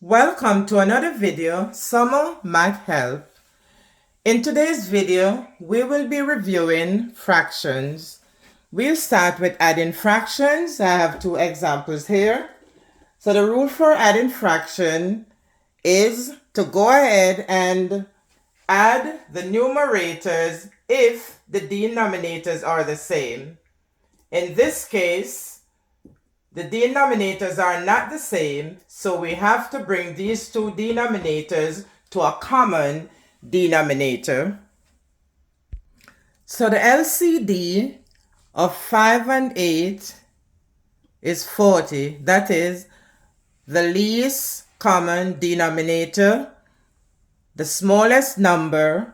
Welcome to another video, Summer Math Help. In today's video, we will be reviewing fractions. We'll start with adding fractions. I have two examples here. So the rule for adding fraction is to go ahead and add the numerators if the denominators are the same. In this case, the denominators are not the same, so we have to bring these two denominators to a common denominator. So the LCD of 5 and 8 is 40. That is the least common denominator, the smallest number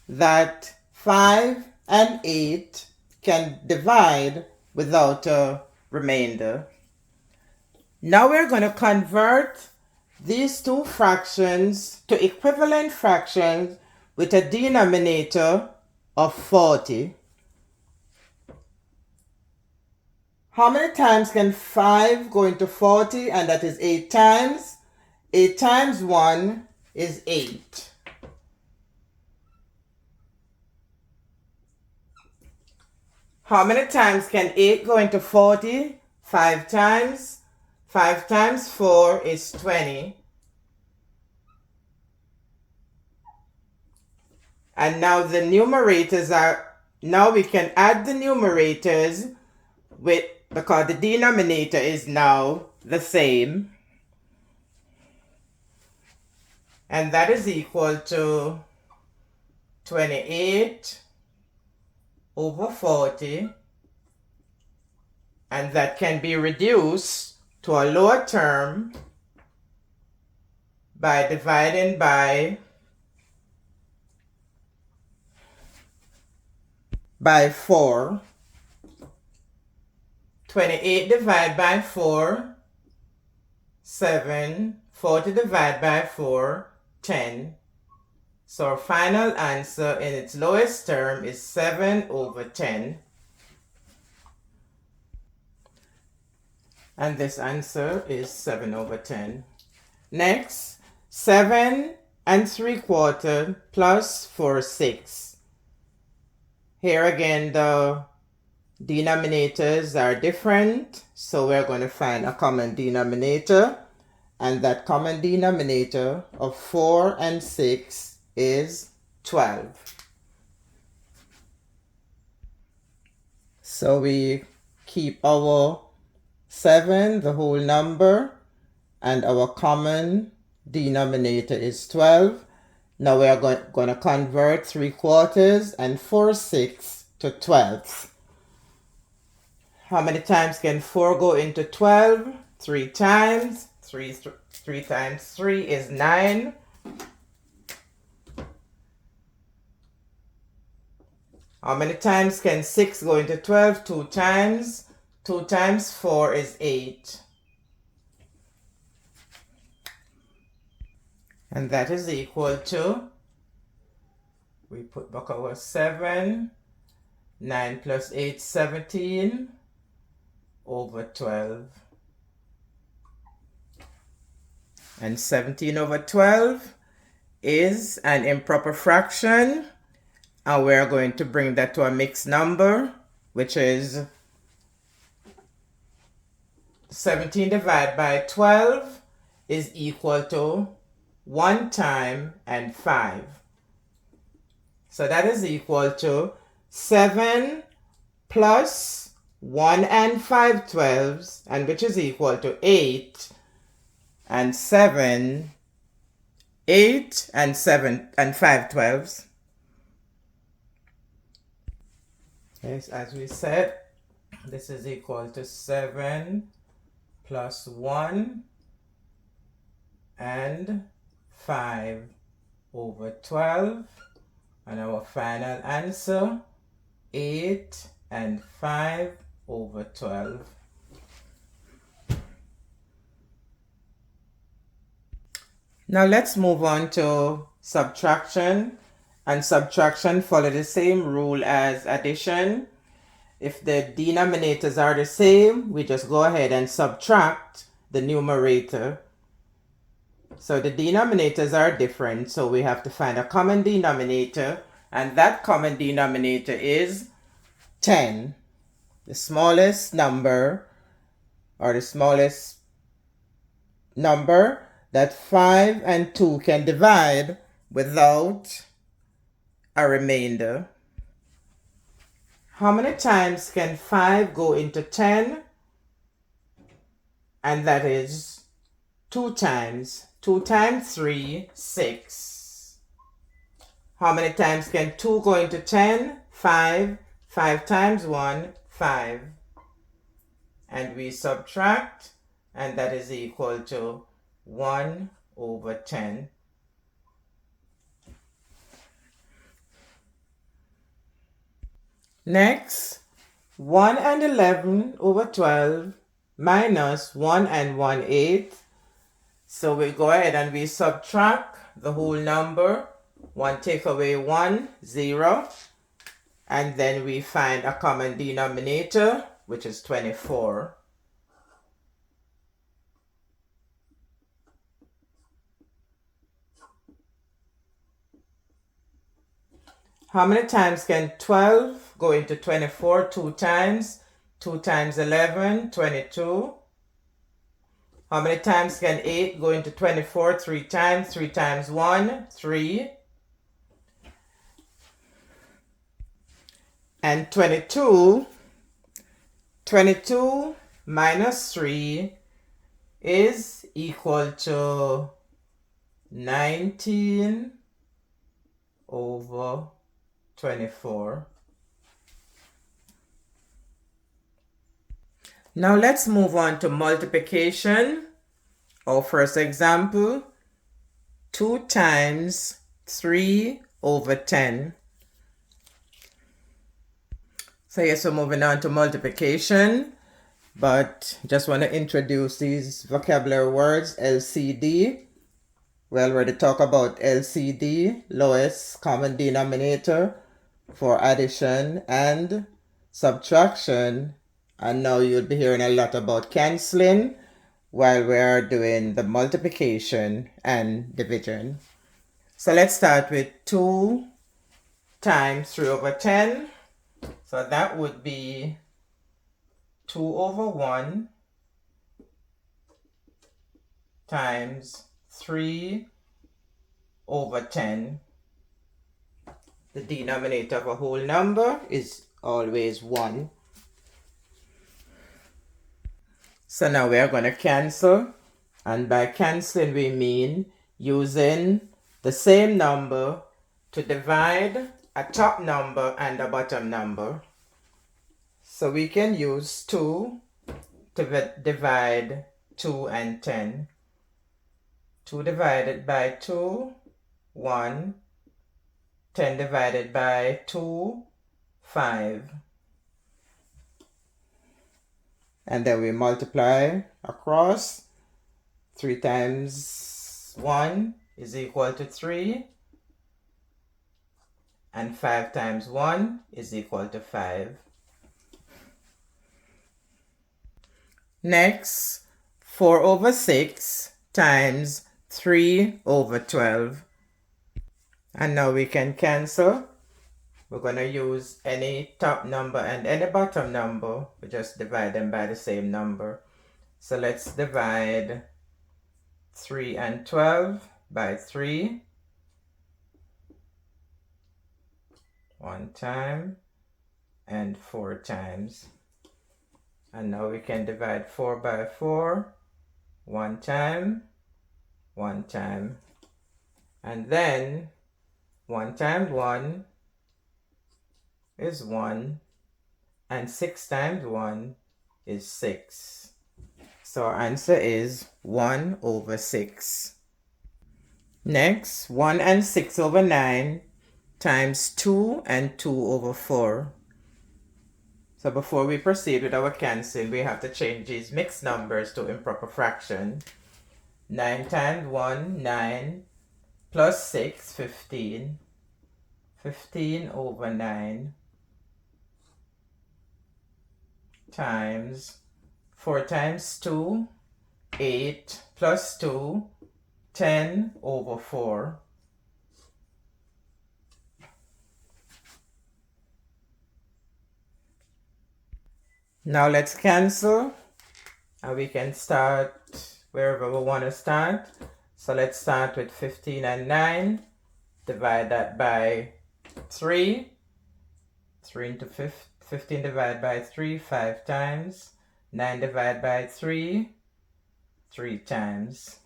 that 5 and 8 can divide without a remainder. Now we're going to convert these two fractions to equivalent fractions with a denominator of 40. How many times can 5 go into 40? And that is 8 times. 8 times 1 is 8. How many times can 8 go into 40? 5 times. 5 times 4 is 20. And now the numerators are, now we can add the numerators because the denominator is now the same. And that is equal to 28 over 40, and that can be reduced to a lower term by dividing by 4. 28 divided by 4, 7. 40 divided by 4, 10. So our final answer in its lowest term is 7 over 10. And this answer is 7 over 10. Next, 7 3/4 plus 4/6. Here again, the denominators are different, so we're going to find a common denominator. And that common denominator of 4 and 6 is 12. So we keep our 7, the whole number, and our common denominator is 12. Now we are going to convert 3/4 and 4/6 to 12. How many times can 4 go into 12? 3 times. 3 times 3 is 9. How many times can 6 go into 12? 2 times. 2 times 4 is 8. And that is equal to, we put back our 7, 9 plus 8, 17 over 12. And 17 over 12 is an improper fraction. And we're going to bring that to a mixed number, which is 17 divided by 12 is equal to 1 time and 5. So that is equal to 7 plus 1 and 5 twelves, and which is equal to 8 and 7, 8 and 7 and 5 twelves. Yes, as we said, this is equal to 7 plus 1 and 5 over 12. And our final answer, 8 and 5 over 12. Now let's move on to subtraction. And subtraction follow the same rule as addition. If the denominators are the same, we just go ahead and subtract the numerator. So the denominators are different, so we have to find a common denominator, and that common denominator is 10. The smallest number, or the smallest number that 5 and 2 can divide without a remainder. How many times can 5 go into 10? And that is 2 times. 2 times 3, 6. How many times can 2 go into 10? 5. 5 times 1, 5. And we subtract, and that is equal to 1 over 10. Next, 1 and 11 over 12 minus 1 and 1/8. So we go ahead and we subtract the whole number. 1 take away 1, 0. And then we find a common denominator, which is 24. How many times can 12 go into 24? 2 times. 2 times 11, 22. How many times can 8 go into 24? 3 times. 3 times 1, 3. And 22 minus 3 is equal to 19 over 24. Now let's move on to multiplication. Our first example, 2 times 3 over 10. So yes, we're moving on to multiplication, but just want to introduce these vocabulary words. LCD. We already talked about LCD, lowest common denominator, for addition and subtraction. And now you'll be hearing a lot about canceling while we're doing the multiplication and division. So let's start with 2 times 3 over 10. So that would be 2 over 1 times 3 over 10. The denominator of a whole number is always 1. So now we are going to cancel. And by canceling, we mean using the same number to divide a top number and a bottom number. So we can use 2 to divide 2 and 10. 2 divided by 2, 1. 10 divided by 2, 5. And then we multiply across. 3 times 1 is equal to 3. And 5 times 1 is equal to 5. Next, 4 over 6 times 3 over 12. And now we can cancel. We're going to use any top number and any bottom number. We just divide them by the same number. So let's divide 3 and 12 by 3. 1 time and 4 times. And now we can divide 4 by 4. 1 time, 1 time. And then 1 times 1 is 1. And 6 times 1 is 6. So our answer is 1 over 6. Next, 1 and 6 over 9 times 2 and 2 over 4. So before we proceed with our cancelling, we have to change these mixed numbers to improper fraction. 9 times 1, 9, plus 6, 15. 15 over 9 times 4 times 2, 8, plus 2, 10 over 4. Now let's cancel, and we can start wherever we want to start. So let's start with 15 and 9. Divide that by 3. 3 into 15 divided by 3, 5 times. 9 divided by 3, 3 times.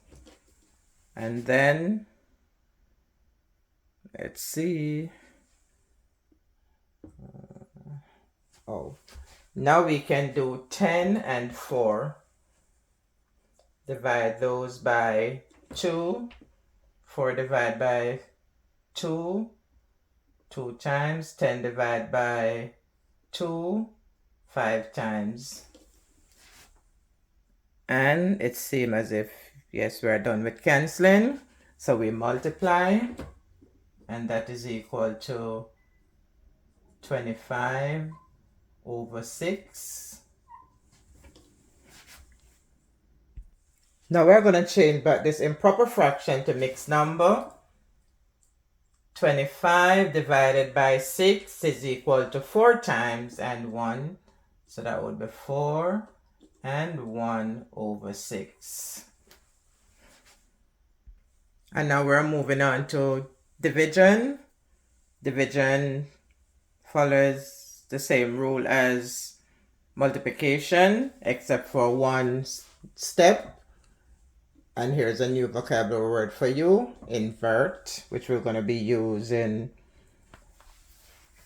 And then, let's see. Now we can do 10 and 4. Divide those by 2. 4 divided by 2, 2 times. 10 divided by 2, 5 times. And it seems as if, yes, we're done with canceling. So we multiply, and that is equal to 25 over 6. Now we're going to change back this improper fraction to mixed number. 25 divided by 6 is equal to 4 times and 1. So that would be 4 and 1 over 6. And now we're moving on to division. Division follows the same rule as multiplication, except for one step. And here's a new vocabulary word for you, invert, which we're going to be using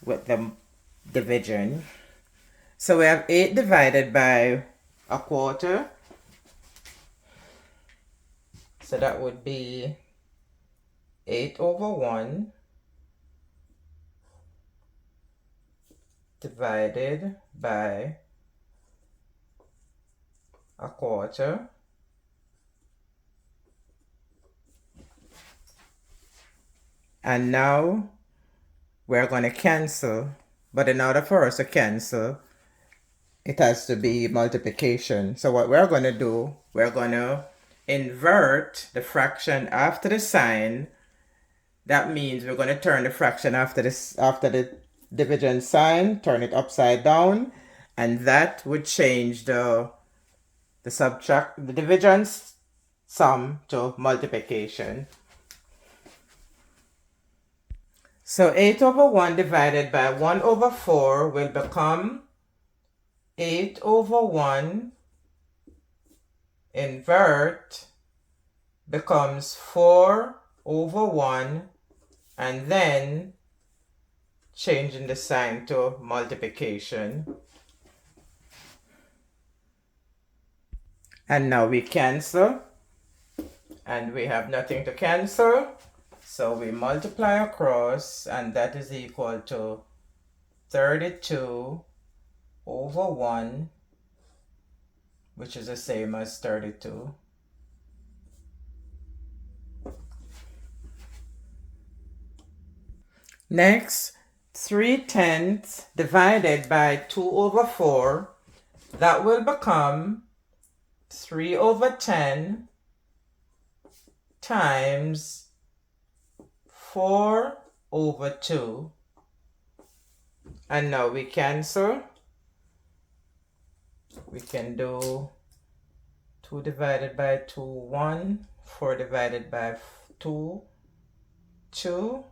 with the division. So we have 8 divided by a quarter. So that would be 8 over 1 divided by a quarter. And now we're going to cancel, but in order for us to cancel, it has to be multiplication. So what we're going to do, we're going to invert the fraction after the sign. That means we're going to turn the fraction after the division sign, turn it upside down, and that would change the division sum to multiplication. So 8 over 1 divided by 1 over 4 will become 8 over 1 invert becomes 4 over 1, and then changing the sign to multiplication. And now we cancel, and we have nothing to cancel. So we multiply across, and that is equal to 32 over 1, which is the same as 32. Next, 3/10 divided by 2 over 4, that will become 3 over 10 times 4 over 2. And now we cancel. We can do 2 divided by 2, 1. 4 divided by 2, 2.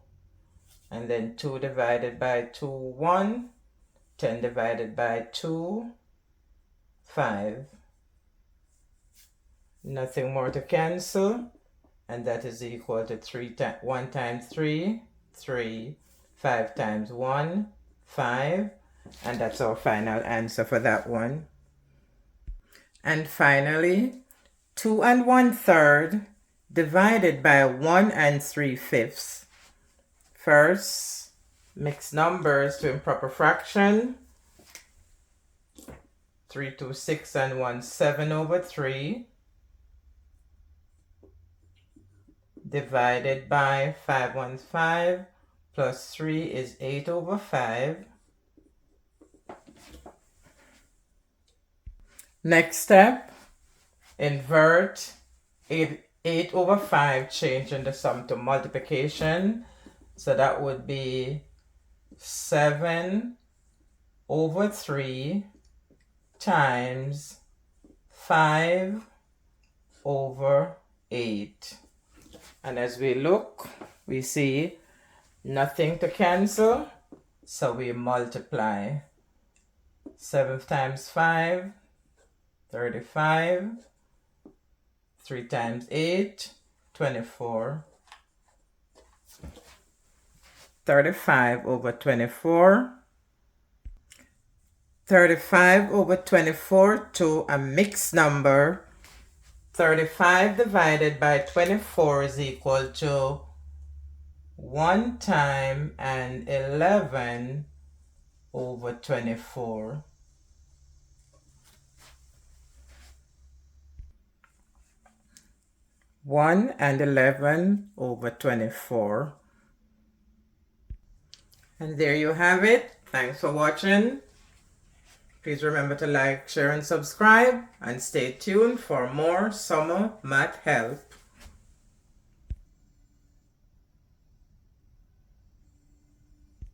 And then 2 divided by 2, 1. 10 divided by 2, 5. Nothing more to cancel. And that is equal to 1 times 3, 3. 5 times 1, 5. And that's our final answer for that one. And finally, 2 and 1/3 divided by 1 and 3/5. First, mix numbers to improper fraction. 3 2 6 and 1 7 over 3. Divided by 5 1 5 plus 3 is 8 over 5. Next step, invert 8 8 over 5 changing the sum to multiplication. So that would be 7 over 3 times 5 over 8. And as we look, we see nothing to cancel, so we multiply. 7 times 5, 35. 3 times 8, 24. 35 over 24. 35 over 24 to a mixed number. 35 divided by 24 is equal to 1 time and 11 over 24. One and 11 over 24. And there you have it. Thanks for watching. Please remember to like, share, and subscribe, and stay tuned for more summer math help.